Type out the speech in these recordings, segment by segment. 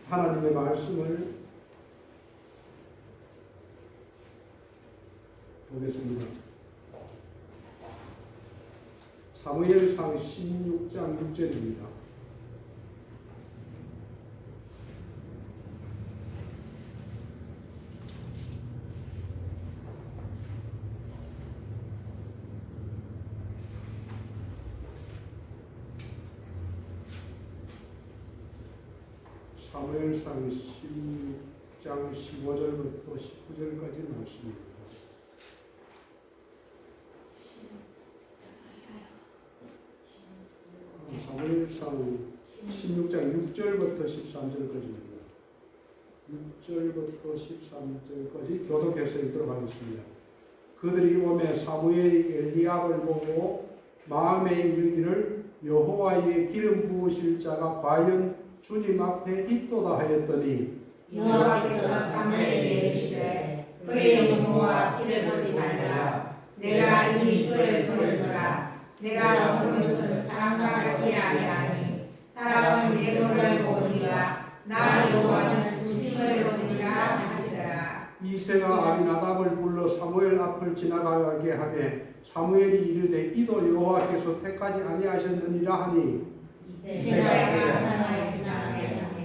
하나님의 말씀을 보겠습니다. 사무엘상 16장 6절입니다. 사무엘상 16장 15절부터 19절까지 말씀입니다. 사무엘상 16장 6절부터 13절까지입니다. 6절부터 13절까지 교독해서 읽도록 하겠습니다. 그들이 오매 사무엘이 엘리압을 보고 마음에 이르기를 여호와의 기름 부으실 자가 과연 주님 앞에 있도다 하였더니 여호와께서 사무엘에게 이르시되 그의 영모와 기를 보지 말라. 내가 이미 그를 보렸노라. 내가 보는 것은 사람과 같이 아니하니 사람은 외모를 보느니라. 나 여호와는 중심을 보느니라 하시더라. 이새가 아비나답을 불러 사무엘 앞을 지나가게 하매 사무엘이 이르되 이도 여호와께서 택하지 아니하셨느니라 하니 이새가 사람을 지나가게 하매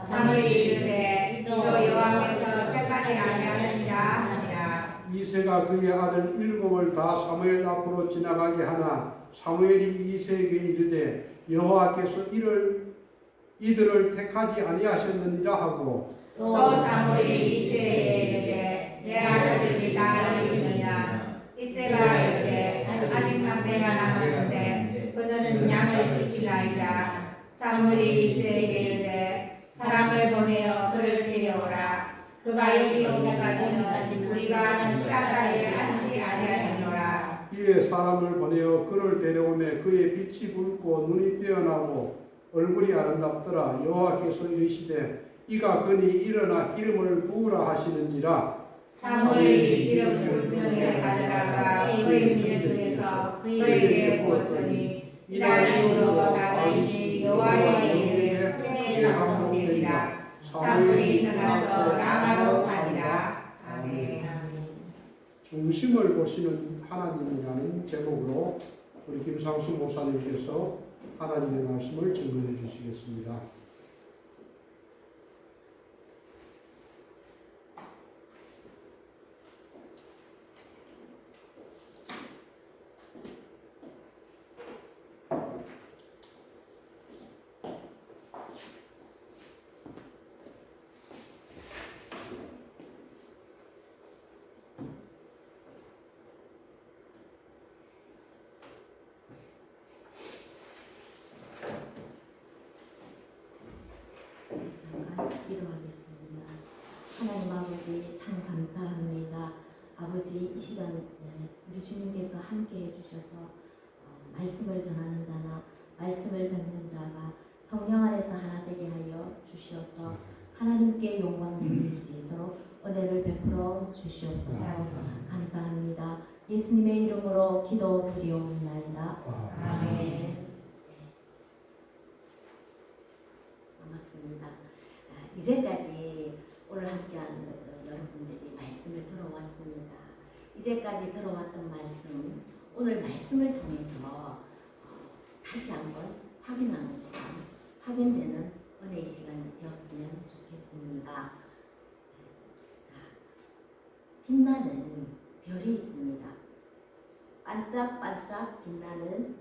사무엘이 이르되 이도 여호와께서 택하지 아니하셨느니라 하니라. 이새가 그의 아들 7을 다 사무엘 앞으로 지나가게 하나 사무엘이 이새에게 이르되 여호와께서 이들을 택하지 아니하셨느니라 하고 또 사무엘이 이새에게 이르되 내 아들들이 다 이르느니라. 이새가 이르되 아직만 내가 남았는데 그들은 양을 지키라이다. 사무엘이 이새에게 이르되 사람을 보내어 그를 데려오라. 그가 여기 올 때까지는 우리가 시사사에 앉지 아니하였노라. 이에 사람을 보내어 그를 데려오매 그의 빛이 붉고 눈이 뛰어나고 얼굴이 아름답더라. 여호와께서 이르시되 이가 그니 일어나 기름을 부으라 하시는지라. 사무엘이 기름을 그에게 가져다가 그의 길 중에서 그에게 부었더니 이날 이후로 다윗이 여호와의 일에 크게 감동되리라. 사무엘이 일어나서 라마로 가니라. 아멘. 중심을 보시는 하나님이라는 제목으로 우리 김상수 목사님께서 하나님의 말씀을 증거해 주시겠습니다. 기도하겠습니다. 하나님 아버지 참 감사합니다. 아버지 이 시간에 우리 주님께서 함께 해주셔서 말씀을 전하는 자나 말씀을 듣는 자가 성령 안에서 하나 되게 하여 주시어서 하나님께 영광 돌릴 수 있도록 은혜를 베풀어 주시옵소서. 감사합니다. 예수님의 이름으로 기도 드리옵나이다. 아멘. 반갑습니다. 이제까지 오늘 함께한 여러분들이 말씀을 들어왔습니다. 이제까지 들어왔던 말씀, 오늘 말씀을 통해서 다시 한번 확인하는 시간, 확인되는 은혜의 시간이 되었으면 좋겠습니다. 자, 빛나는 별이 있습니다. 반짝반짝 빛나는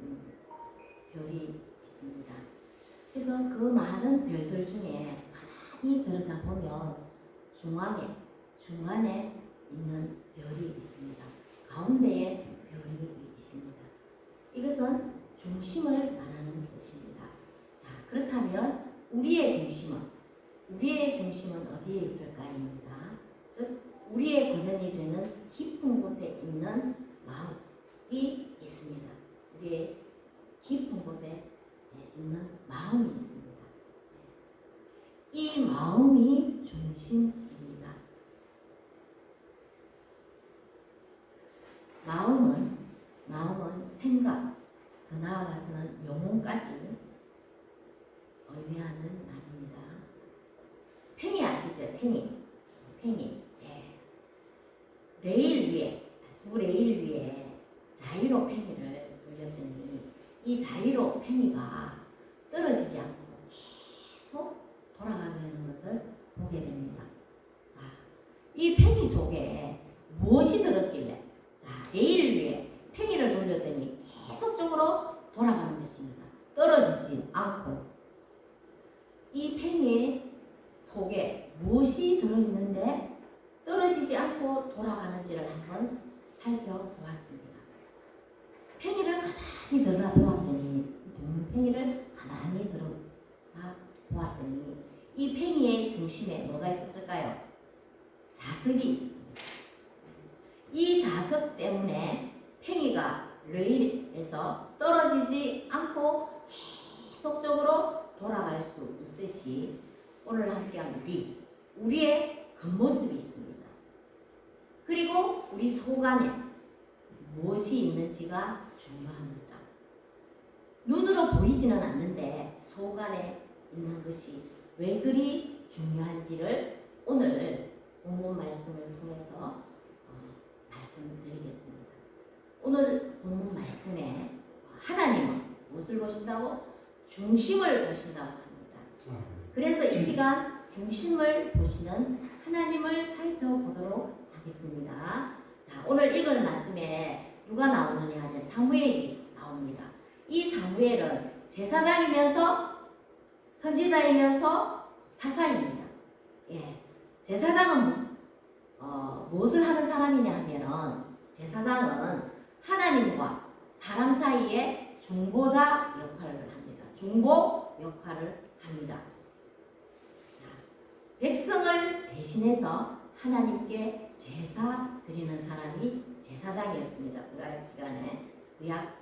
별이 있습니다. 그래서 그 많은 별들 중에 가만히 들여다보면 중간에 있는 별이 있습니다. 가운데에 별이 있습니다. 이것은 중심을 말하는 뜻입니다. 자, 그렇다면 우리의 중심은 어디에 있을까입니다. 즉 우리의 근원이 되는 깊은 곳에 있는 마음이 있습니다. 우리의 깊은 곳에 있는 마음이 있습니다. 이 마음이 중심입니다. 마음은 생각, 더 나아가서는 영혼까지 의미하는 말입니다. 팽이. 예. 레일 위에, 두 레일 위에 자이로 팽이를 돌렸더니 이 자이로 팽이가 떨어지지 않고 계속 돌아가게 되는 것을 보게 됩니다. 자, 이 팽이 속에 무엇이 들었길래 자, 레일 위에 팽이를 돌렸더니 계속적으로 돌아가는 것입니다. 떨어지지 않고 이 팽이 속에 무엇이 들어있는데 떨어지지 않고 돌아가는지를 한번 살펴보았습니다. 팽이를 가만히 들여다보았더니 팽이를 가만히 들여다보았더니 이 팽이의 중심에 뭐가 있었을까요? 자석이 있었습니다. 이 자석 때문에 팽이가 레일에서 떨어지지 않고 계속적으로 돌아갈 수 있듯이 오늘 함께한 우리의 겉모습이 있습니다. 그리고 우리 속 안에 무엇이 있는지가 중요합니다. 눈으로 보이지는 않는데 속 안에 있는 것이 왜 그리 중요한지를 오늘 본문 말씀을 통해서 말씀드리겠습니다. 오늘 본문 말씀에 하나님은 무엇을 보신다고? 중심을 보신다고 합니다. 그래서 이 시간 중심을 보시는 하나님을 살펴보도록 하겠습니다. 자, 오늘 읽을 말씀에 누가 나오느냐 하면 사무엘이 나옵니다. 이 사무엘은 제사장이면서 선지자이면서 사사입니다. 예, 제사장은 무엇을 하는 사람이냐 하면은 제사장은 하나님과 사람 사이에 중보자 역할을 합니다. 중보 역할을 합니다. 자, 백성을 대신해서 하나님께 제사 드리는 사람이 제사장이었습니다. 그 시간에 구약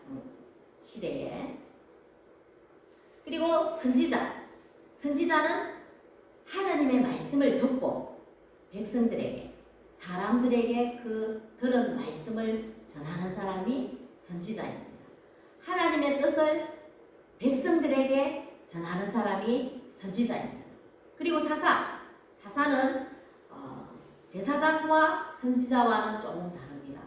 시대에. 그리고 선지자는 하나님의 말씀을 듣고 백성들에게 사람들에게 그 들은 말씀을 전하는 사람이 선지자입니다. 하나님의 뜻을 백성들에게 전하는 사람이 선지자입니다. 그리고 사사는 제사장과 선지자와는 조금 다릅니다.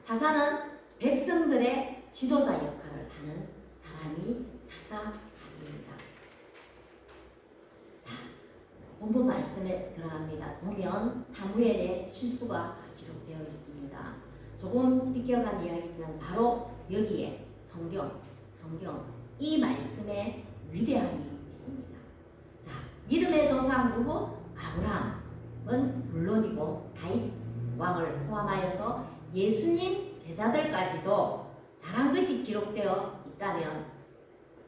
사사는 백성들의 지도자 역할을 하는 사람이 사사입니다. 자, 본문 말씀에 들어갑니다. 보면 사무엘의 실수가 기록되어 있습니다. 조금 비껴간 이야기지만 바로 여기에 성경 이 말씀에 위대함이 있습니다. 자, 믿음의 조상 누구? 아브라함은 물론이고 다윗 왕을 포함하여서 예수님 제자들까지도 잘한 것이 기록되어 있다면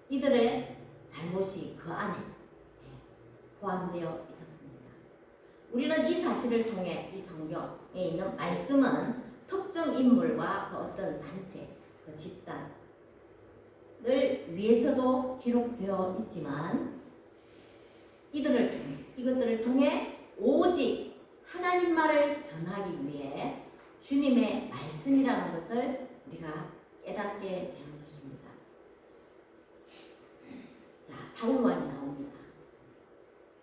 이들의 잘못이 그 안에 포함되어 있었습니다. 우리는 이 사실을 통해 이 성경에 있는 말씀은 특정 인물과 그 어떤 단체, 그 집단을 위해서도 기록되어 있지만 이것들을 통해 오직 하나님 말을 전하기 위해 주님의 말씀이라는 것을 우리가 깨닫게 되는 것입니다. 자, 사울왕이 나옵니다.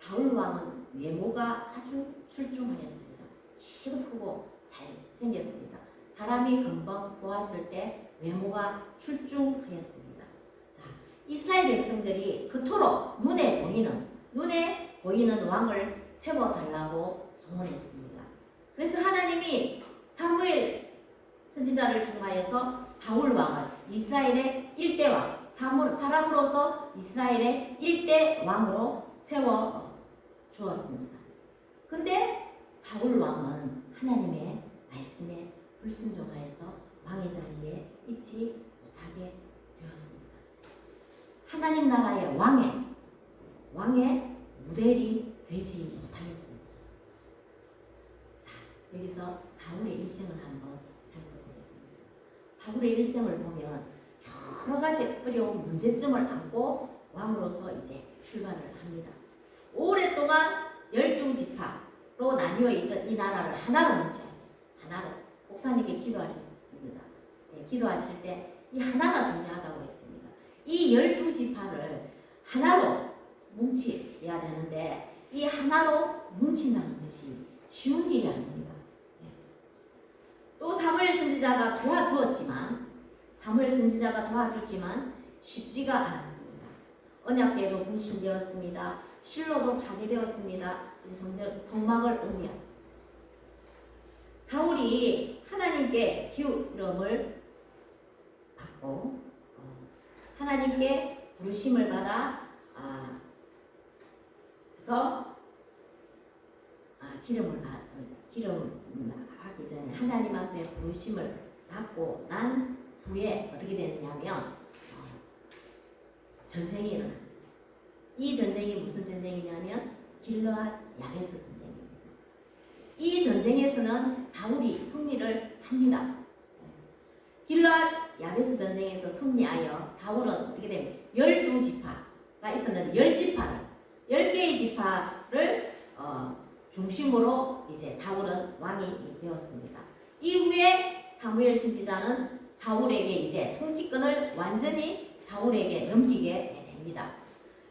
사울왕은 외모가 아주 출중하였습니다. 키도 크고 잘 생겼습니다. 사람이 금방 보았을 때 외모가 출중하였습니다. 자, 이스라엘 백성들이 그토록 눈에 보이는 왕을 세워달라고 소원했습니다. 그래서 하나님이 사무엘 선지자를 통하여서 사울 왕을 이스라엘의 일대왕, 사람으로서 이스라엘의 일대 왕으로 세워 주었습니다. 근데 사울 왕은 하나님의 말씀에 불순종하여서 왕의 자리에 있지 못하게 되었습니다. 하나님 나라의 왕의 모델이 되지 못하였습니다. 자, 여기서 사울의 일생을 한번 살펴보겠습니다. 사울의 일생을 보면 여러 가지 어려운 문제점을 안고 왕으로서 이제 출발을 합니다. 오랫동안 12지파로 나뉘어 있던 이 나라를 하나로 뭉쳐야 돼요. 하나로. 목사님께 기도하셨습니다. 네, 기도하실 때 이 하나가 중요하다고 했습니다. 이 12지파를 하나로 뭉쳐야 되는데 이 하나로 뭉친다는 것이 쉬운 일이 아닙니다. 예. 또 사무엘 선지자가 도와줬지만 쉽지가 않았습니다. 언약 때도 불신되었습니다. 실로도 파괴되었습니다. 성막을 옮겨 사울이 하나님께 기울음을 받고 하나님께 부르심을 받아 기름을 하기 전에 하나님 앞에 부르심을 받고 난 후에 어떻게 되느냐면 전쟁이 일어납니다. 이 전쟁이 무슨 전쟁이냐면 길르앗 야베스 전쟁입니다. 이 전쟁에서는 사울이 승리를 합니다. 길르앗 야베스 전쟁에서 승리하여 사울은 어떻게 되면 12지파가 있었는데 10개의 지파를 중심으로 이제 사울은 왕이 되었습니다. 이후에 사무엘 선지자는 사울에게 이제 통치권을 완전히 사울에게 넘기게 됩니다.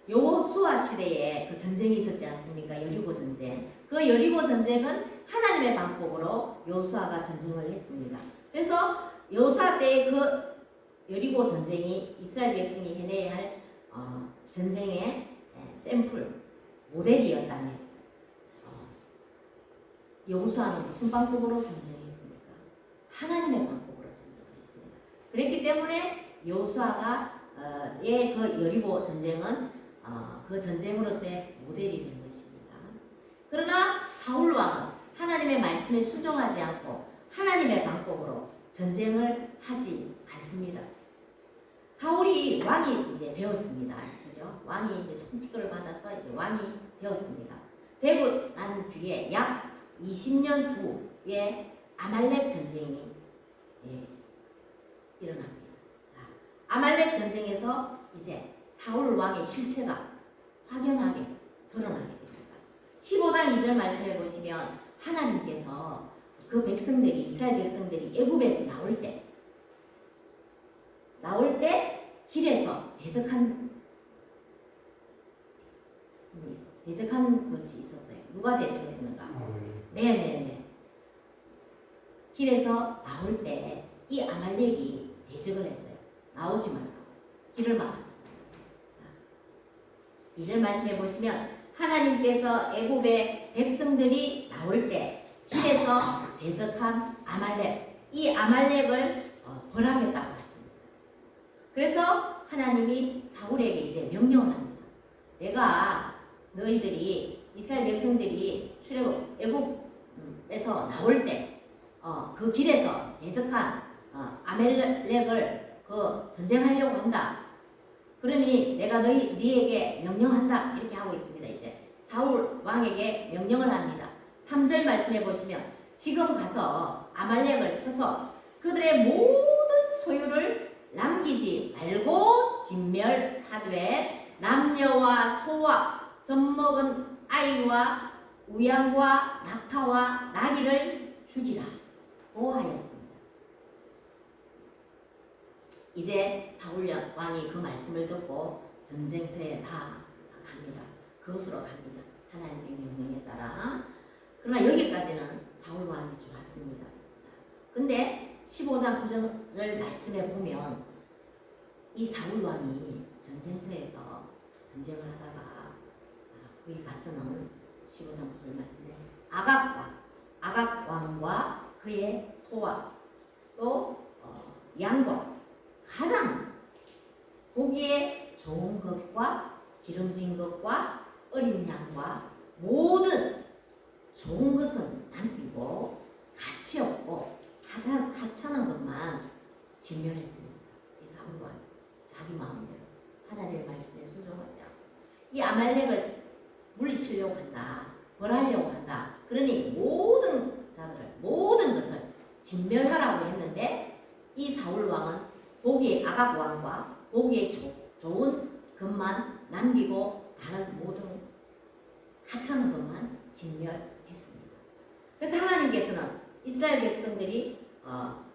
여호수아 시대에 그 전쟁이 있었지 않습니까? 여리고 전쟁. 그 여리고 전쟁은 하나님의 방법으로 여호수아가 전쟁을 했습니다. 그래서 여호수아 때의 그 여리고 전쟁이 이스라엘 백성이 해내야 할 전쟁의 샘플, 모델이었다면 여호수아는 무슨 방법으로 전쟁했습니까? 하나님의 방법으로 전쟁을 했습니다. 그랬기 때문에 여호수아가 그 여리고 전쟁은 그 전쟁으로서의 모델이 된 것입니다. 그러나 사울 왕은 하나님의 말씀에 순종하지 않고 하나님의 방법으로 전쟁을 하지 않습니다. 사울이 왕이 이제 되었습니다. 그죠? 왕이 이제 통치권을 받아서 이제 왕이 되었습니다. 되고 난 뒤에 약 20년 후에 아말렉 전쟁이 일어납니다. 자, 아말렉 전쟁에서 이제 사울 왕의 실체가 확연하게 드러나게 됩니다. 15장 2절 말씀해 보시면 하나님께서 그 백성들이 이스라엘 백성들이 애굽에서 나올 때 길에서 대적한 것이 있었어요. 누가 대적을 했는가? 네네네. 길에서 나올 때 이 아말렉이 대적을 했어요. 나오지 말라고 길을 막았습니다. 2절 말씀해 보시면 하나님께서 애굽의 백성들이 나올 때 길에서 대적한 아말렉, 이 아말렉을 벌하겠다고 하십니다. 그래서 하나님이 사울에게 이제 명령을 합니다. 내가 너희들이 이스라엘 백성들이 출애굽 애굽에서 나올 때 그 길에서 대적한 아말렉을 전쟁하려고 한다. 그러니 내가 너희에게 명령한다. 이렇게 하고 있습니다. 이제 사울 왕에게 명령을 합니다. 3절 말씀해 보시면 지금 가서 아말렉을 쳐서 그들의 모든 소유를 남기지 말고 진멸하되 남녀와 소와 젖먹은 아이와 우양과 낙타와 나귀를 죽이라 하였습니다. 이제 사울 왕이 그 말씀을 듣고 전쟁터에 갑니다. 그곳으로 갑니다. 하나님의 명령에 따라. 그러나 여기까지는 사울 왕이 좋았습니다. 근데 15장 9절을 말씀해 보면 이 사울 왕이 전쟁터에서 전쟁을 하다가 거기 가서는 15장 9절 말씀에 아각 왕과 그의 소와 또 양과 가장 보기에 좋은 것과 기름진 것과 어린 양과 모든 좋은 것은 남기고 가치 없고 하찮은 것만 진멸했습니다. 이 사울 왕이 자기 마음대로 하나님의 말씀에 순종하지 않고 이 아말렉을 물리치려고 한다. 벌하려고 한다. 그러니 모든 자들을 모든 것을 진멸하라고 했는데 이 사울 왕은 보기에 아각 왕과 보기에 좋은 것만 남기고 다른 모든 하찮은 것만 진멸했습니다. 그래서 하나님께서는 이스라엘 백성들이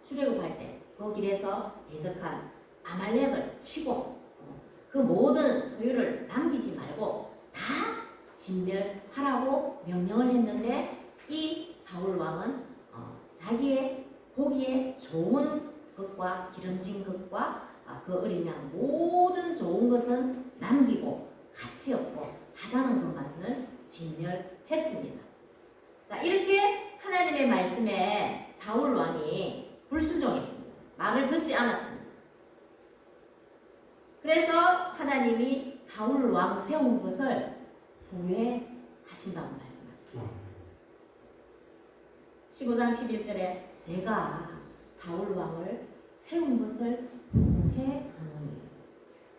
출애굽할 때 그 길에서 대적한 아말렉을 치고 그 모든 소유를 남기지 말고 다 진멸하라고 명령을 했는데 이 사울 왕은 자기의 보기에 좋은 것과 기름진 것과 그 어린 양 모든 좋은 것은 남기고 가치 없고 하찮은 것만을 진멸했습니다. 자, 이렇게 하나님의 말씀에 사울 왕이 불순종했습니다. 말을 듣지 않았습니다. 그래서 하나님이 사울 왕 세운 것을 후회하신다고 말씀하십니다. 15장 11절에 내가 사울 왕을 세운 것을 후회하노니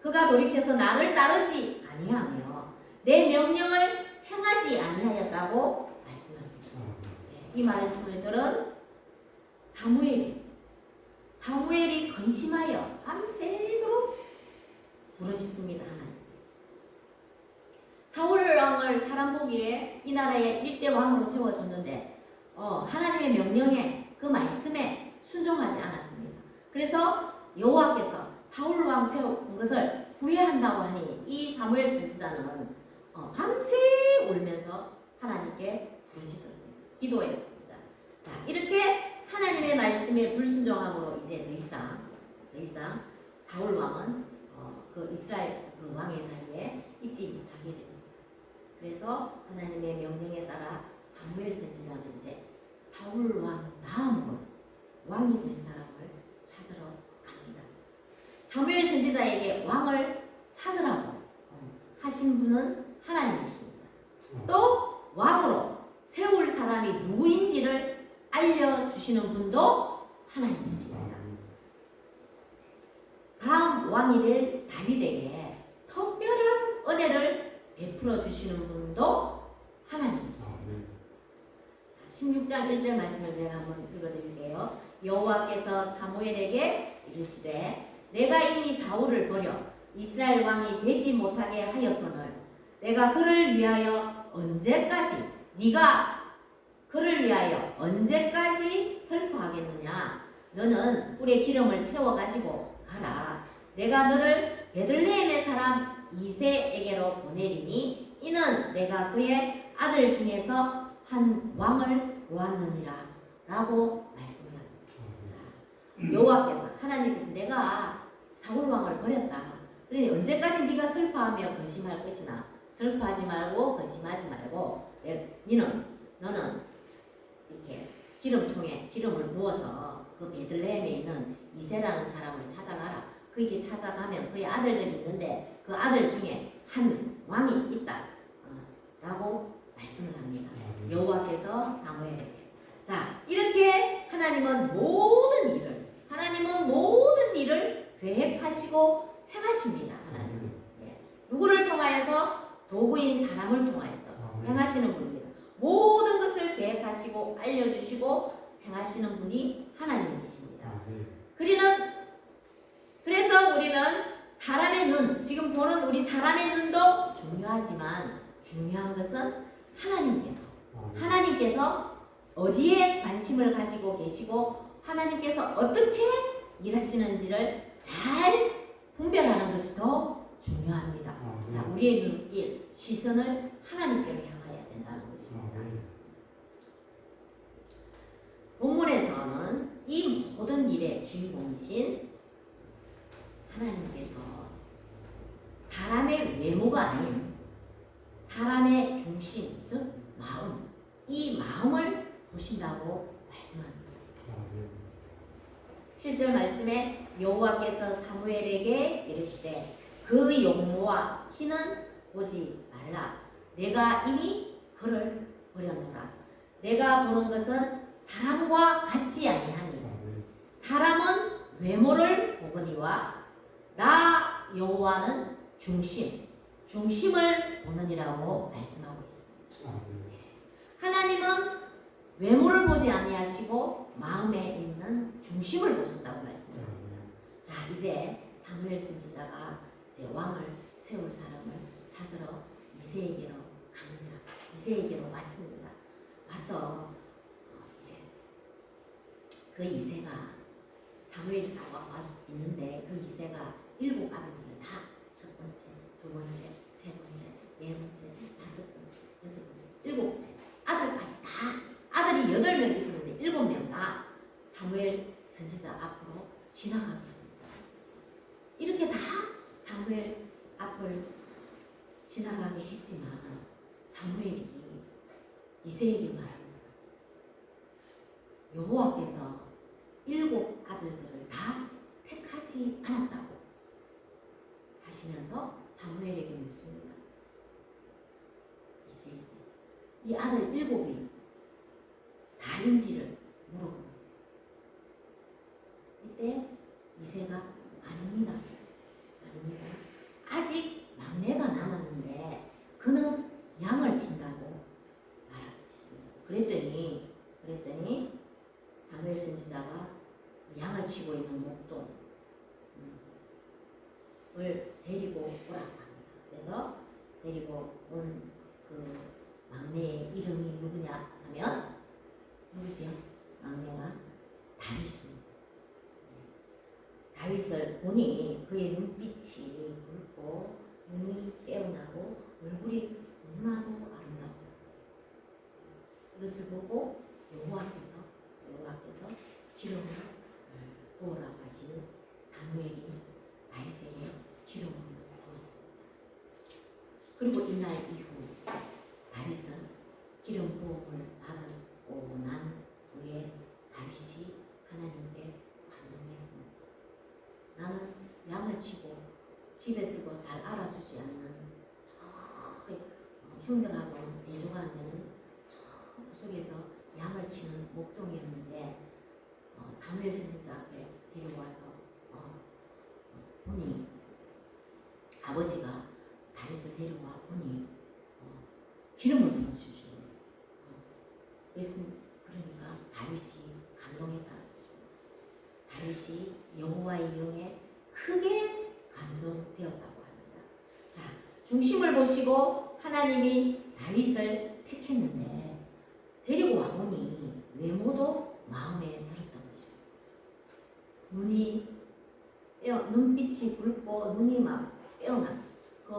그가 돌이켜서 나를 따르지 아니하며 내 명령을 행하지 아니하였다고 말씀합니다. 이 말씀을 들은 사무엘이 근심하여 밤새도록 부르짖습니다. 하나님. 사울 왕을 사람 보기에 이 나라의 일대 왕으로 세워줬는데 하나님의 명령에 그 말씀에 순종하지 않았습니다. 그래서 여호와께서 사울 왕 세운 것을 후회한다고 하니 이 사무엘 선지자는 밤새 울면서 하나님께 부르짖었습니다. 기도했습니다. 자, 이렇게 하나님의 말씀에 불순종함으로 이제 더 이상 사울 왕은 그 이스라엘 그 왕의 자리에 있지 못하게 됩니다. 그래서 하나님의 명령에 따라 사무엘 선지자는 이제 사울 왕 다음으로 왕이 될 사람을 찾으러 갑니다. 사무엘 선지자에게 왕을 찾으라고 하신 분은 하나님이십니다. 또 왕으로 세울 사람이 누구인지를 알려주시는 분도 하나님이십니다. 다음 왕이 될 다윗에게 특별한 은혜를 베풀어 주시는 분도 하나님이십니다. 16장 1절 말씀을 제가 한번 읽어드릴게요. 여호와께서 사무엘에게 이르시되 내가 이미 사울을 버려 이스라엘 왕이 되지 못하게 하였거늘 내가 그를 위하여 언제까지 슬퍼하겠느냐. 너는 꿀에 기름을 채워 가지고 가라. 내가 너를 베들레헴의 사람 이새에게로 보내리니 이는 내가 그의 아들 중에서 한 왕을 보았느니라 라고 말씀합니다. 여호와께서 하나님께서 내가 사울 왕을 버렸다. 그러니 언제까지 네가 슬퍼하며 근심할 것이나 슬퍼하지 말고 근심하지 말고 너는 이렇게 기름통에 기름을 부어서 그 베들레헴에 있는 이새라는 사람을 찾아가라. 그에게 찾아가면 그의 아들들이 있는데 그 아들 중에 한 왕이 있다 라고 말씀을 합니다. 여호와께서 사무엘에게. 자, 이렇게 하나님은 모든 일을 계획하시고 행하십니다. 하나님. 누구를 통하여서? 도구인 사람을 통하여서 행하시는 분입니다. 모든 것을 계획하시고 알려주시고 행하시는 분이 하나님이십니다. 그래서 우리는 사람의 눈, 지금 보는 우리 사람의 눈도 중요하지만 중요한 것은 하나님께서 어디에 관심을 가지고 계시고 하나님께서 어떻게 일하시는지를 잘 분별하는 것이 더 중요합니다. 자, 우리의 눈길, 시선을 하나님께로 향해야 된다는 것입니다. 본문에서는 이 모든 일의 주인공이신 하나님께서 사람의 외모가 아닌 사람의 중심, 즉 마음, 이 마음을 보신다고 말씀합니다. 7절 말씀에 여호와께서 사무엘에게 이르시되 그 용모와 키는 보지 말라. 내가 이미 그를 버렸노라. 내가 보는 것은 사람과 같지 아니하니 사람은 외모를 보거니와 나 여호와는 중심을 보느니라고 말씀하고 있습니다. 하나님은 외모를 보지 아니하시고 마음에 있는 중심을 보신다고 말씀합니다. 자, 이제 사무엘 선지자가 이제 왕을 세울 사람을 찾으러 이새에게로 갑니다. 이새에게로 왔습니다. 와서 이제 그 이새가 사무엘이 다가와 있는데 그 이새가 7 아들들을 다 첫 번째, 두 번째, 세 번째, 네 번째, 다섯 번째 사무엘 선지자 앞으로 지나가게 합니다. 이렇게 다 사무엘 앞을 지나가게 했지만 사무엘이 이새에게 말합니다. 여호와께서 7 아들들을 다 택하지 않았다고 하시면서 사무엘에게 묻습니다. 이새에게 이 아들 7이 다인지를 물어봅니다. 이때 이새가 아닙니다. 아직 막내가 남았는데 그는 양을 친다고 말했습니다. 그랬더니 사무엘 선지자가 양을 치고 있는 목동을 데리고 오라고 합니다. 그래서 데리고 온 그 막내의 이름이 누구냐 하면 누구지요? 막내가 다윗입니다. 다윗을 보니 그의 눈빛이 붉고 눈이 깨어나고 얼굴이 너무나도 아름다워. 이것을 보고 여호와께서 기름을 부으라고 하시는 사무엘이 다윗에게 기름을 부었습니다. 그리고 이날 이후 다윗은 기름 부음을 받고 난 후에 다윗이 하나님께 감동했습니다. 나는 양을 치고 집에서도 잘 알아주지 않는 저 형들하고 대조가 안 되는 저 구석에서 양을 치는 목동이었는데 사무엘 선지자 앞에 데려와서 보니 아버지가 다윗을 데려와 보니 기름을 부어주시는 그러니까 다윗이 감동했다는 것입니다. 다윗이 여호와의 영에 크게 감동되었다고 합니다. 자, 중심을 보시고 하나님이 다윗을 택했는데 데리고 와보니 외모도 마음에 들었던 것입니다. 눈빛이 붉고 눈이 막 빼어나 그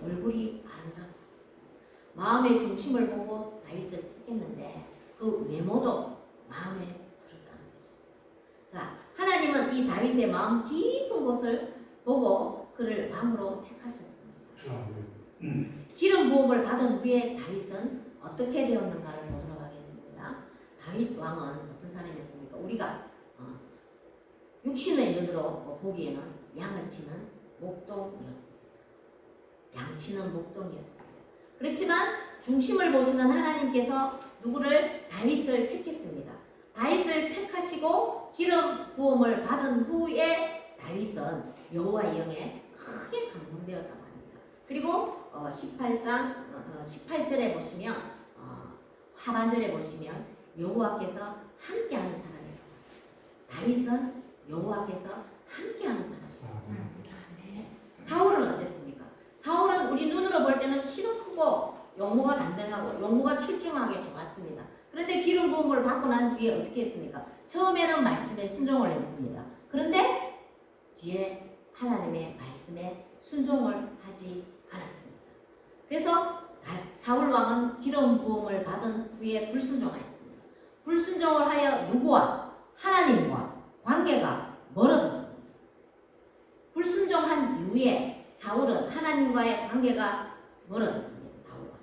얼굴이 아름답고 마음의 중심을 보고 다윗을 택했는데 그 외모도 마음에 들었다는 것입니다. 자, 하나님은 이 다윗의 마음 깊은 곳을 보고 그를 왕으로 택하셨습니다. 기름 부음을 받은 후에 다윗은 어떻게 되었는가를 보도록 하겠습니다. 다윗 왕은 어떤 사람이었습니까? 우리가 육신의 눈으로 보기에는 양을 치는 목동이었습니다. 양치는 목동이었습니다. 그렇지만 중심을 보시는 하나님께서 누구를? 다윗을 택했습니다. 다윗을 택하시고 기름 부음을 받은 후에 다윗은 여호와의 영에 크게 감동되었다고 합니다. 그리고 18절에 보시면 하반절에 보시면 여호와께서 함께하는 사람이에요. 다윗은 여호와께서 함께하는 사람이에요. 사울은 어땠습니까? 사울은 우리 눈으로 볼 때는 키도 크고 용모가 단정하고 용모가 출중하게 좋았습니다. 그런데 기름 부음을 받고 난 뒤에 어떻게 했습니까? 처음에는 말씀에 순종을 했습니다. 그런데 뒤에 하나님의 말씀에 순종을 하지 않았습니다. 그래서 사울 왕은 기름 부음을 받은 후에 불순종하였습니다. 불순종을 하여 누구와? 하나님과 관계가 멀어졌습니다. 불순종한 이후에 사울은 하나님과의 관계가 멀어졌습니다. 사울 왕.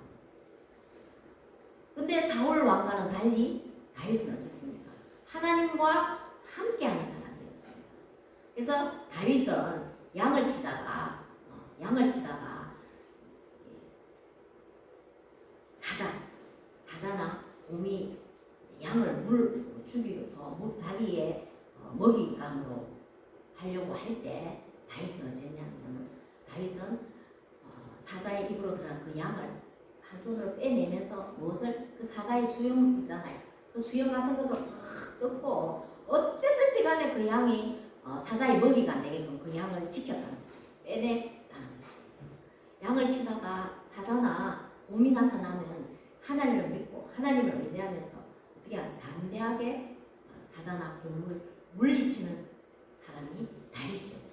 근데 사울 왕과는 달리 다윗은 어떻습니까? 하나님과 함께하는 사람이었습니다. 그래서 다윗은 양을 치다가 사자나 곰이 양을 죽이고서 자기의 먹잇감으로 하려고 할 때 다윗은 어쨌냐면 다윗은 사자의 입으로 들어간 그 양을 한 손으로 빼내면서 무엇을 그 사자의 수염 있잖아요. 그 수염 같은 것을 확 뜯고 어쨌든지 간에 그 양이 사자의 먹이가 되게끔 그 양을 지켰다는 거죠. 빼냈다는 거죠. 양을 치다가 사자나 곰이 나타나면 하나님을 믿고 하나님을 의지하면서 어떻게 담대하게 사자나 곰을 물리치는 사람이 다윗이었습니다.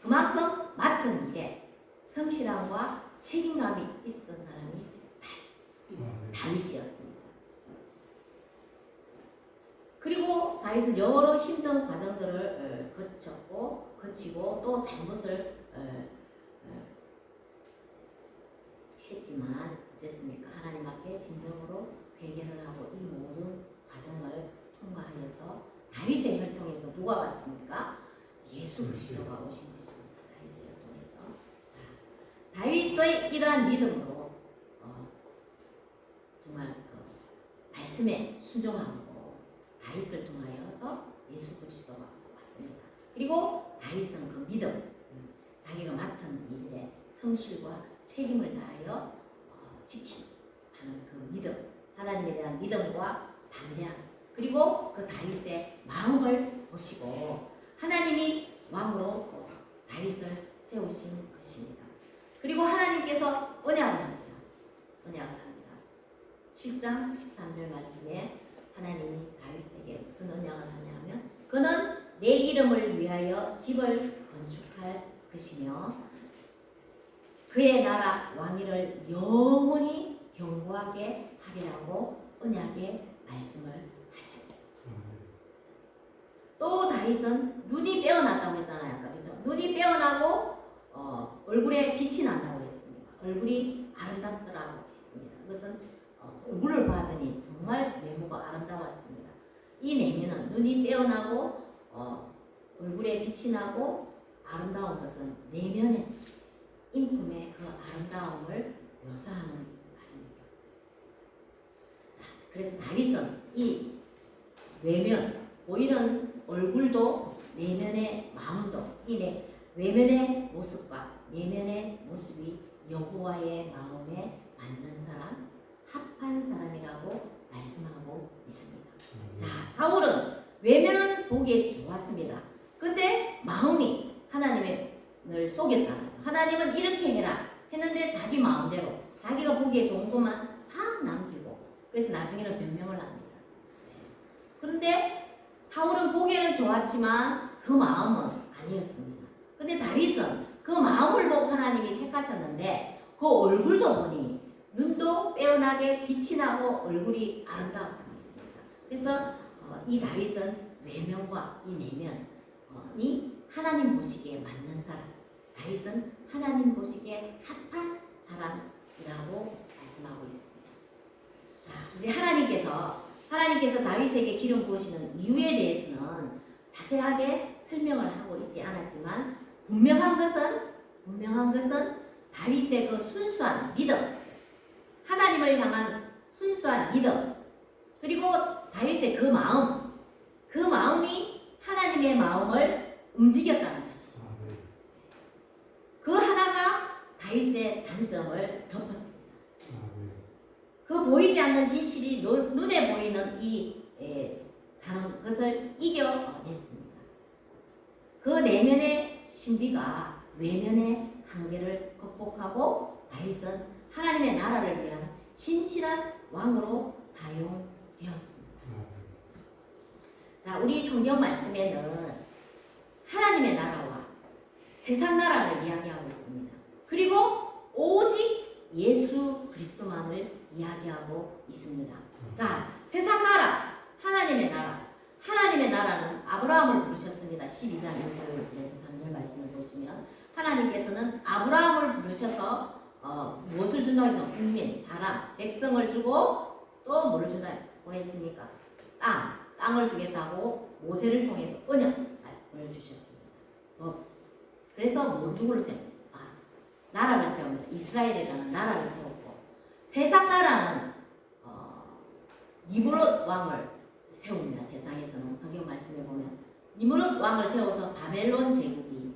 그만큼 맡은 일에 성실함과 책임감이 있었던 사람이 다윗이었습니다. 그리고 다윗은 여러 힘든 과정들을 거치고 또 잘못을 했지만 어쨌습니까? 하나님 앞에 진정으로 회개를 하고 이 모든 과정을 통과하여서 다윗의 혈통에서 누가 왔습니까? 예수 그리스도가 오신 것입니다. 다윗의 혈통에서. 자, 다윗의 이러한 믿음으로 정말 그 말씀에 순종하고 다윗을 통하여서 예수 그리스도가 왔습니다. 그리고 다윗은 그 믿음, 자기가 맡은 일에 성실과 책임을 다하여 지키는 그 믿음, 하나님에 대한 믿음과 담대함, 그리고 그 다윗의 마음을 보시고 하나님이 왕으로 다윗을 세우신 것입니다. 그리고 하나님께서 언약을 합니다. 7장 13절 말씀에 하나님이 다윗에게 무슨 언약을 하냐면 그는 내 이름을 위하여 집을 건축할 것이며 그의 나라 왕위를 영원히 견고하게 하리라고 언약의 말씀을 하시고 또 다윗은 눈이 빼어났다고 했잖아요. 아까 그죠? 눈이 빼어나고 얼굴에 빛이 난다고 했습니다. 얼굴이 아름답더라고 했습니다. 그것은 얼굴을 봤더니 정말 외모가 아름다웠습니다. 이 내면은 눈이 빼어나고 얼굴에 빛이 나고 아름다운 것은 내면의 인품의 그 아름다움을 묘사하는 말입니다. 자, 그래서 다윗은 이 외면, 보이는 얼굴도 내면의 마음도 이 외면의 모습과 내면의 모습이 여호와의 마음에 맞는 사람, 합한 사람이라고 말씀하고 있습니다. 자, 사울은 외면은 보기에 좋았습니다. 근데 마음이 하나님을 속였잖아요. 하나님은 이렇게 해라 했는데 자기 마음대로 자기가 보기에 좋은 것만 싹 남기고 그래서 나중에는 변명을 합니다. 그런데 사울은 보기에는 좋았지만 그 마음은 아니었습니다. 근데 다윗은 그 마음을 보고 하나님이 택하셨는데 그 얼굴도 보니 눈도 빼어나게 빛이 나고 얼굴이 아름다웠다고 했습니다. 그래서 이 다윗은 외면과 이 내면이 하나님 보시기에 맞는 사람, 다윗은 하나님 보시기에 합한 사람이라고 말씀하고 있습니다. 자, 이제 하나님께서 다윗에게 기름 부으시는 이유에 대해서는 자세하게 설명을 하고 있지 않았지만 분명한 것은 다윗의 그 순수한 믿음, 하나님을 향한 순수한 믿음, 그리고 다윗의 그 마음이 하나님의 마음을 움직였다는 사실. 그 하나가 다윗의 단점을 덮었습니다. 그 보이지 않는 진실이 눈에 보이는 이 다른 것을 이겨냈습니다. 그 내면의 신비가 외면의 한계를 극복하고 다윗은 하나님의 나라를 위한 신실한 왕으로 사용되었습니다. 자, 우리 성경 말씀에는 하나님의 나라와 세상 나라를 이야기하고 있습니다. 그리고 오직 예수 그리스도만을 이야기하고 있습니다. 자, 세상 나라, 하나님의 나라는 아브라함을 부르셨습니다. 12장 1절에서 3절 말씀을 보시면 하나님께서는 아브라함을 부르셔서 무엇을 준다고 해서 국민, 사람, 백성을 주고 또 뭐를 준다고 했습니까? 땅을 주겠다고 모세를 통해서 언약을 주셨습니다. 그래서 누구를 세웁니다? 나라를 세웁니다. 이스라엘이라는 나라를 세웠고 세상 나라는 니므롯 왕을 세웁니다. 세상에서는 성경 말씀에 보면 니므롯 왕을 세워서 바벨론 제국이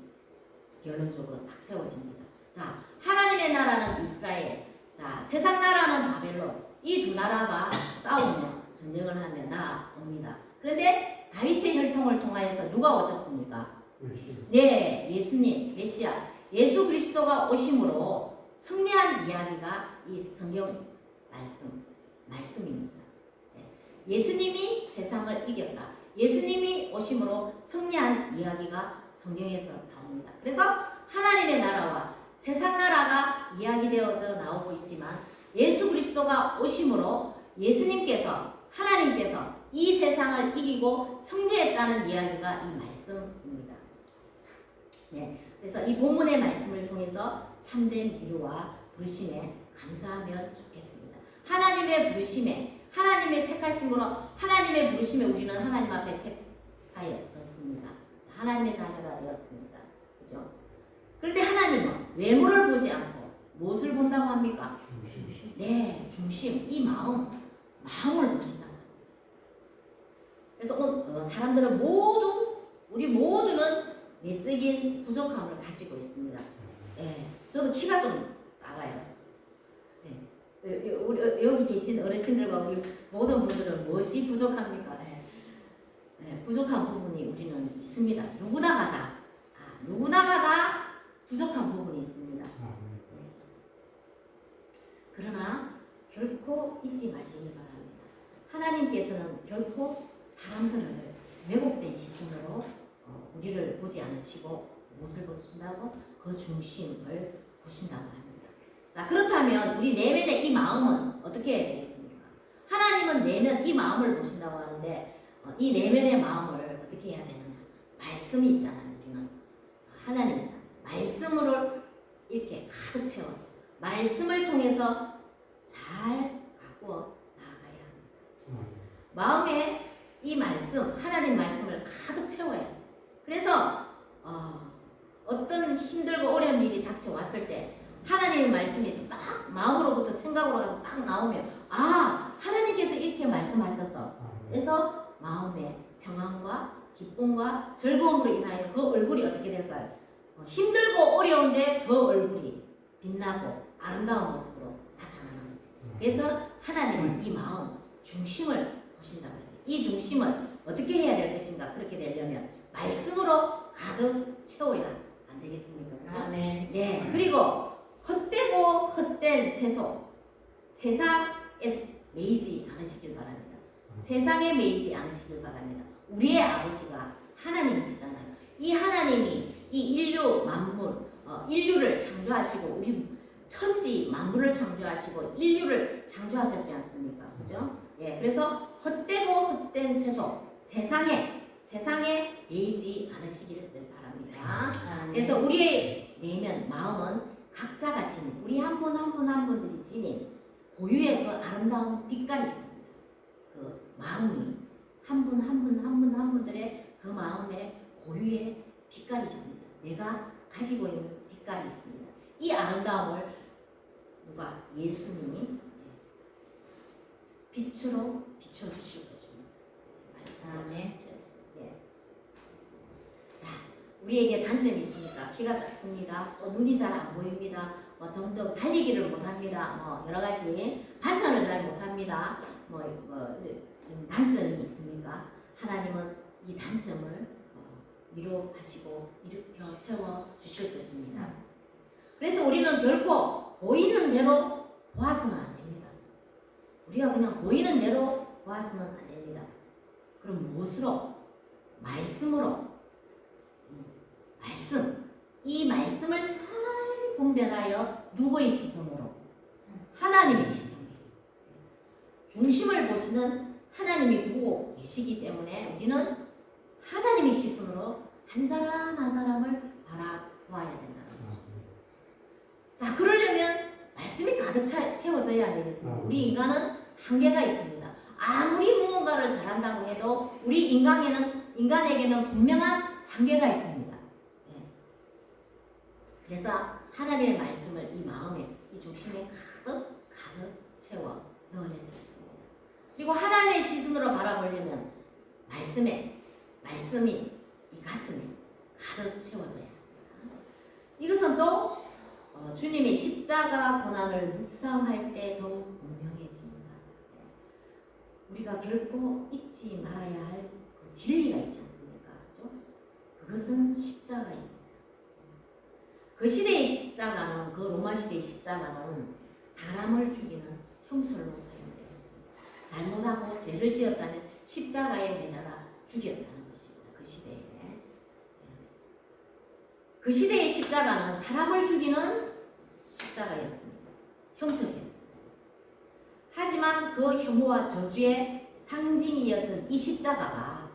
결론적으로 딱 세워집니다. 자, 하나님의 나라는 이스라엘, 자, 세상 나라는 바벨론. 이 두 나라가 싸우며 전쟁을 하며 나옵니다. 그런데 다윗의 혈통을 통하여서 누가 오셨습니까? 네, 예수님, 메시아, 예수 그리스도가 오심으로 승리한 이야기가 이 성경 말씀입니다. 네. 예수님이 세상을 이겼다. 예수님이 오심으로 승리한 이야기가 성경에서 나옵니다. 그래서 하나님의 나라와 세상 나라가 이야기되어져 나오고 있지만 예수 그리스도가 오심으로 하나님께서 이 세상을 이기고 승리했다는 이야기가 이 말씀입니다. 네, 그래서 이 본문의 말씀을 통해서 참된 위로와 부르심에 감사하면 좋겠습니다. 하나님의 부르심에, 하나님의 택하심으로, 하나님의 부르심에 우리는 하나님 앞에 택하여졌습니다. 하나님의 자녀가 되었습니다. 그죠? 그런데 하나님은 외모를 보지 않고 무엇을 본다고 합니까? 네, 중심, 이 마음을 보신다고 합니다. 그래서 사람들은 우리 모두는 내적인 부족함을 가지고 있습니다. 네, 저도 키가 좀 작아요. 네, 여기 계신 어르신들과 우리 모든 분들은 무엇이 부족합니까? 네, 부족한 부분이 우리는 있습니다. 누구나 가다 부족한 부분이 있습니다. 그러나 결코 잊지 마시기 바랍니다. 하나님께서는 결코 사람들을 왜곡된 시선으로 우리를 보지 않으시고 무엇을 보신다고? 그 중심을 보신다고 합니다. 자, 그렇다면 우리 내면의 이 마음은 어떻게 해야 되겠습니까? 하나님은 내면 이 마음을 보신다고 하는데 이 내면의 마음을 어떻게 해야 되느냐? 말씀이 있잖아요. 우리는 하나님이잖아요. 말씀으로 이렇게 가득 채워서 말씀을 통해서 잘 가꾸어 나아가야 합니다. 마음에 이 말씀, 하나님 말씀을 가득 채워야 해요. 그래서 어떤 힘들고 어려운 일이 닥쳐왔을 때 하나님의 말씀이 딱 마음으로부터 생각으로 가서 딱 나오면 하나님께서 이렇게 말씀하셔서 그래서 마음의 평안과 기쁨과 즐거움으로 인하여 그 얼굴이 어떻게 될까요? 힘들고 어려운데 그 얼굴이 빛나고 아름다운 모습으로 나타나는 거지. 그래서 하나님은 이 마음 중심을 보신다고 했어요. 이 중심을 어떻게 해야 될 것인가? 그렇게 되려면 말씀으로 가득 채워야 안 되겠습니까? 그렇죠? 아멘. 네. 그리고 헛되고 헛된 세상에 매이지 않으시길 바랍니다. 세상에 매이지 않으시길 바랍니다. 우리의 아버지가 하나님이시잖아요. 이 하나님이 이 인류 만물, 인류를 창조하시고 우리 천지 만물을 창조하시고 인류를 창조하셨지 않습니까? 그죠? 예, 그래서 헛되고 헛된 세상에 매이지 않으시기를 바랍니다. 그래서 우리의 내면 마음은 각자가 지닌 우리 한 분 한 분들이 지닌 고유의 그 아름다운 빛깔이 있습니다. 그 마음이 한 분 한 분들의 그 마음에 고유의 빛깔이 있습니다. 내가 가지고 있는 빛깔이 있습니다. 이 아름다움을 누가? 예수님이 빛으로 비춰주실 것입니다. 아멘. 네. 자, 우리에게 단점이 있습니까? 키가 작습니다. 또 눈이 잘 안 보입니다. 등등 달리기를 못합니다. 여러 가지 반찬을 잘 못합니다. 단점이 있습니까? 하나님은 이 단점을 위로하시고 일으켜 세워 주실 것입니다. 그래서 우리는 결코 보이는 대로 보아서는 안 됩니다. 우리가 그냥 보이는 대로 보아서는 안 됩니다. 그럼 무엇으로? 말씀으로. 말씀. 이 말씀을 잘 분별하여 누구의 시선으로? 하나님의 시선으로. 중심을 보시는 하나님이 보고 계시기 때문에 우리는 하나님의 시선으로 한 사람 한 사람을 바라보아야 된다는 것입니다. 자, 그러려면 말씀이 가득 채워져야 되겠습니다. 우리 인간은 한계가 있습니다. 아무리 무언가를 잘한다고 해도 우리 인간에게는 분명한 한계가 있습니다. 네. 그래서 하나님의 말씀을 이 마음에, 이 중심에 가득 채워 넣어야 되겠습니다. 그리고 하나님의 시선으로 바라보려면 말씀이 이 가슴에 가득 채워져야 합니다. 이것은 또 주님의 십자가 고난을 묵상할 때 더욱 분명해집니다. 우리가 결코 잊지 말아야 할 그 진리가 있지 않습니까? 그렇죠? 그것은 십자가입니다. 그 시대의 십자가는, 그 로마 시대의 십자가는 사람을 죽이는 흉터로 사용되었습니다. 잘못하고 죄를 지었다면 십자가에 매달아 죽였다는 것입니다. 그 시대에. 그 시대의 십자가는 사람을 죽이는 십자가였습니다. 형틀이었습니다. 하지만 그 혐오와 저주의 상징이었던 이 십자가가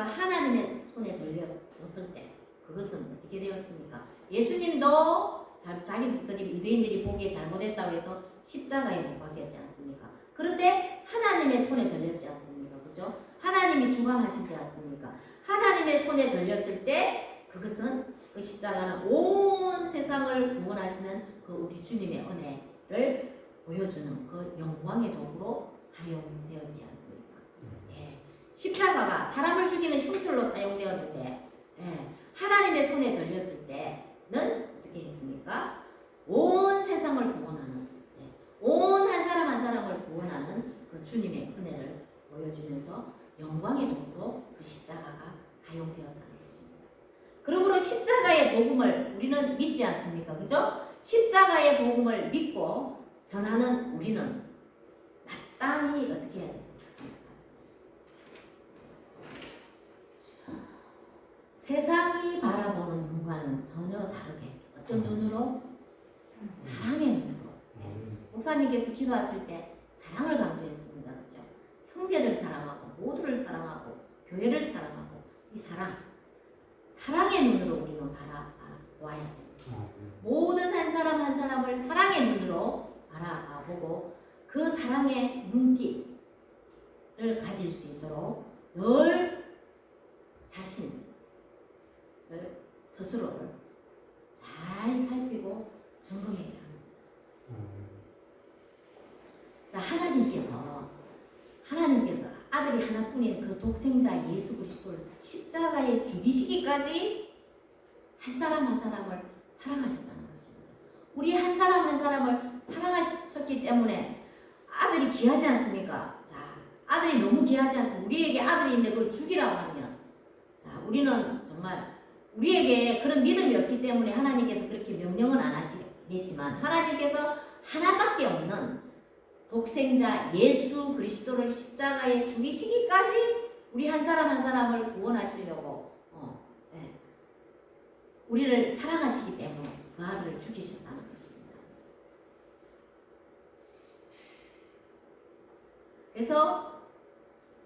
하나님의 손에 들려졌을 때 그것은 어떻게 되었습니까? 예수님도 자기들이 유대인들이 보기에 잘못했다고 해서 십자가에 못 박혔지 않습니까? 그런데 하나님의 손에 들렸지 않습니까? 그죠? 하나님이 주관하시지 않습니까? 하나님의 손에 들렸을 때 그것은 그 십자가는 온 세상을 구원하시는 그 우리 주님의 은혜를 보여주는 그 영광의 도구로 사용되었지 않습니까? 예. 십자가가 사람을 죽이는 흉틀로 사용되었는데 하나님의 손에 들렸을 때는 어떻게 했습니까? 온 세상을 구원하는 온 한 사람 한 사람을 구원하는 그 주님의 은혜를 보여주면서 영광의 도구로 그 십자가가 사용되었다는 것입니다. 그러므로 십자가의 복음을 우리는 믿지 않습니까? 그죠? 십자가의 복음을 믿고 전하는 우리는 마땅히 어떻게 해야 됩니까? 세상이 바라보는 눈과는 전혀 다르게 어떤 눈으로? 사랑의 눈으로. 목사님께서 기도하실 때 사랑을 강조했습니다. 그렇죠? 형제를 사랑하고 모두를 사랑하고 교회를 사랑하고 이 사랑의 눈으로 우리는 바라봐야 됩니다. 모든 한 사람 한 사람을 사랑의 눈으로 바라보고 그 사랑의 눈길을 가질 수 있도록 늘 자신을 스스로를 잘 살피고 점검해야 합니다. 자, 하나님께서 아들이 하나뿐인 그 독생자 예수 그리스도를 십자가에 죽이시기까지 한 사람 한 사람을 사랑하셨다는 것입니다. 우리 한 사람 한 사람을 사랑하셨기 때문에 아들이 귀하지 않습니까? 자, 아들이 너무 귀하지 않습니까? 우리에게 아들이 있는데 그걸 죽이라고 하면 자, 우리는 정말 우리에게 그런 믿음이 없기 때문에 하나님께서 그렇게 명령은 안 하시겠지만 하나님께서 하나밖에 없는 독생자 예수 그리스도를 십자가에 죽이시기까지 우리 한 사람 한 사람을 구원하시려고 우리를 사랑하시기 때문에 그 아들을 죽이셨다는 것입니다. 그래서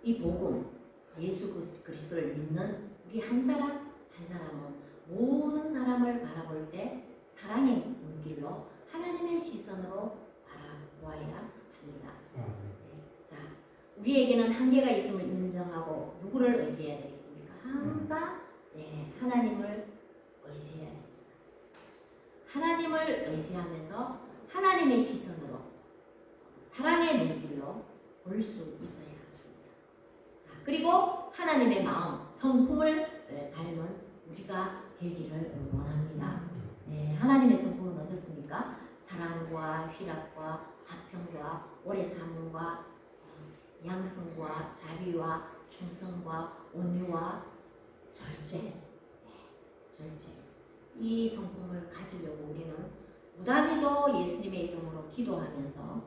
이 복음 예수 그리스도를 믿는 우리 한 사람 한 사람은 모든 사람을 바라볼 때 사랑의 눈길로 하나님의 시선으로 바라보아야 합니다. 자, 우리에게는 한계가 있음을 인정하고 누구를 의지해야 되겠습니까? 항상 하나님을 의지해야 됩니다. 하나님을 의지하면서 하나님의 시선으로 사랑의 눈길로 볼 수 있어야 합니다. 자, 그리고 하나님의 마음, 성품을 닮은 우리가 되기를 원합니다. 하나님의 성품은 어떻습니까? 사랑과 희락과 화평과 오래 참음과 양성과 자비와 충성과 온유와 절제. 이 성품을 가지려고 우리는 무단히도 예수님의 이름으로 기도하면서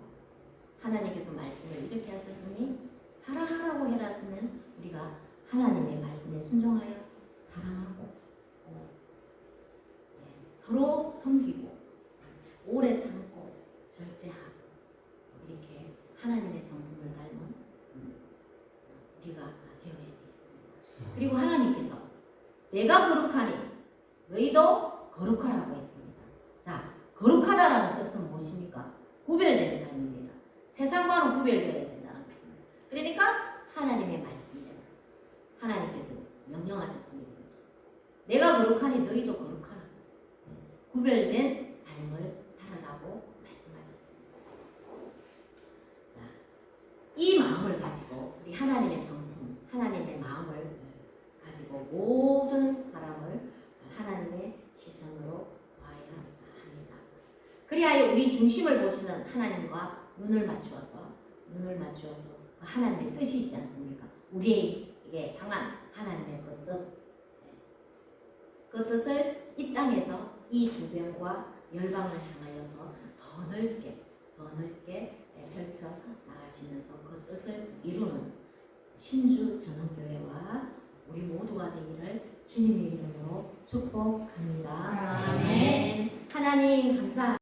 하나님께서 말씀을 이렇게 하셨으니 사랑하라고 해놨으면 우리가 하나님의 말씀에 순종하여 사랑하고 서로 섬기고 오래 참고 절제하고 이렇게 하나님의 성품을 닮은 우리가 되어야 되겠습니다. 그리고 하나님께서 내가 거룩하니 너희도 거룩하라고 했습니다. 자, 거룩하다라는 뜻은 무엇입니까? 구별된 삶입니다. 세상과는 구별되어야 된다는 것입니다. 그러니까 하나님의 말씀대로 하나님께서 명령하셨습니다. 내가 거룩하니 너희도 거룩하라. 구별된 삶을 살아라고 말씀하셨습니다. 자, 이 마음을 가지고 우리 하나님의 성품, 하나님의 마음을 가지고 모든 사람을 하나님의 시선으로 봐야 합니다. 그리하여 우리 중심을 보시는 하나님과 눈을 맞추어서 그 하나님의 뜻이 있지 않습니까? 우리에게 향한 하나님의 그 뜻, 그 뜻을 이 땅에서 이 주변과 열방을 향하여서 더 넓게 펼쳐 나가시면서 그 뜻을 이루는 신주 전원교회와 우리 모두가 되기를 주님의 이름으로 축복합니다. 아멘. 하나님 감사합니다.